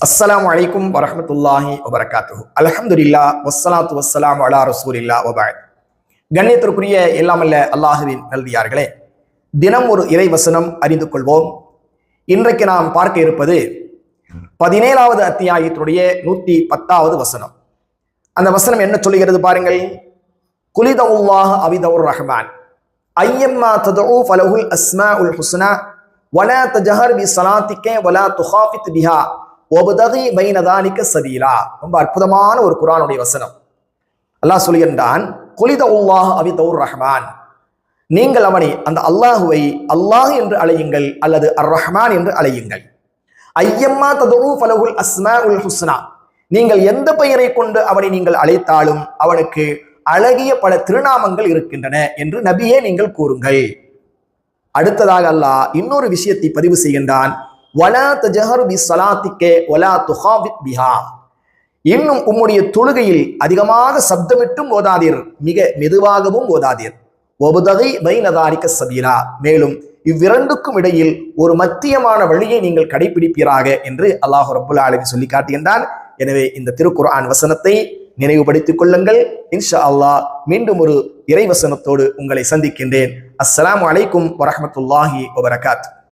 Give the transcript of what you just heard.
அஸ்ஸலாமு அலைக்கும் வரஹ்மத்துல்லாஹி வபரகாத்துஹு. அல்ஹம்துலில்லாஹ் வஸ்ஸலாத்து வஸ்ஸலாமு அலா ரசூலில்லாஹ் வபஅத். கண்ணியத்திற்குரிய எல்லாமல்ல அல்லாஹுவின் நல்லடியார்களே, தினம் ஒரு இறை வசனம் அறிந்து கொள்வோம். இன்றைக்கு நாம் பார்க்க இருப்பது 17வது அத்தியாயத்தினுடைய 110வது வசனம். அந்த வசனம் என்ன சொல்லுகிறது பாருங்கள். குலிதவுல்லாஹ் அவிதவுர் ரஹ்மான் ஐயம்மா ததுஉ ஃபலஹுல் அஸ்மாஉல் ஹுஸ்னா வலா தஜஹர் பிஸலாத்திக வலா துகாஃபித் பிஹா வபதகி பைன தாலிக சபீலா. ரொம்ப அற்புதமான ஒரு குர்ஆனுடைய வசனம். அல்லாஹ் சொல்கின்றான், குலிதவுல்லாஹ் அவிதவுர் ரஹ்மான், நீங்கள் அவனை அந்த அல்லாஹுவை அல்லாஹ் என்று அழையுங்கள் அல்லது அர் ரஹ்மான் என்று அழையுங்கள். ஐயம்மா ததுஉ ஃபலஹுல் அஸ்மாஉல் ஹுஸ்னா, நீங்கள் எந்த பெயரை கொண்டு அவனை நீங்கள் அழைத்தாலும் அவனுக்கு அழகிய பல திருநாமங்கள் இருக்கின்றன என்று நபியே நீங்கள் கூறுங்கள். அடுத்ததாக அல்லாஹ் இன்னொரு விஷயத்தை பதிவு செய்கின்றான். வலா தஜஹர் பிஸலாத்திக வலா துகாஃபித் பிஹா, இன்னும் உம்முடைய தொழுகையில் அதிகமாக சப்தமிட்டும் ஓதாதீர், மிக மெதுவாகவும் ஓதாதீர். வபதகி பைன தாலிக சபீலா, மேலும் இவ்விரண்டுக்கும் இடையில் ஒரு மத்தியமான வழியை நீங்கள் கடைபிடிப்பீராக என்று அல்லாஹ் ரப்புல் ஆலமீன் சொல்லி காட்டுகின்றான். எனவே இந்த திருக்குர்ஆன் வசனத்தை நினைவுபடுத்திக் கொள்ளுங்கள். இன்ஷா அல்லாஹ் மீண்டும் ஒரு இறை வசனத்தோடு உங்களை சந்திக்கின்றேன். அஸ்ஸலாமு அலைக்கும் வரஹ்மத்துல்லாஹி வபரகாத்துஹு.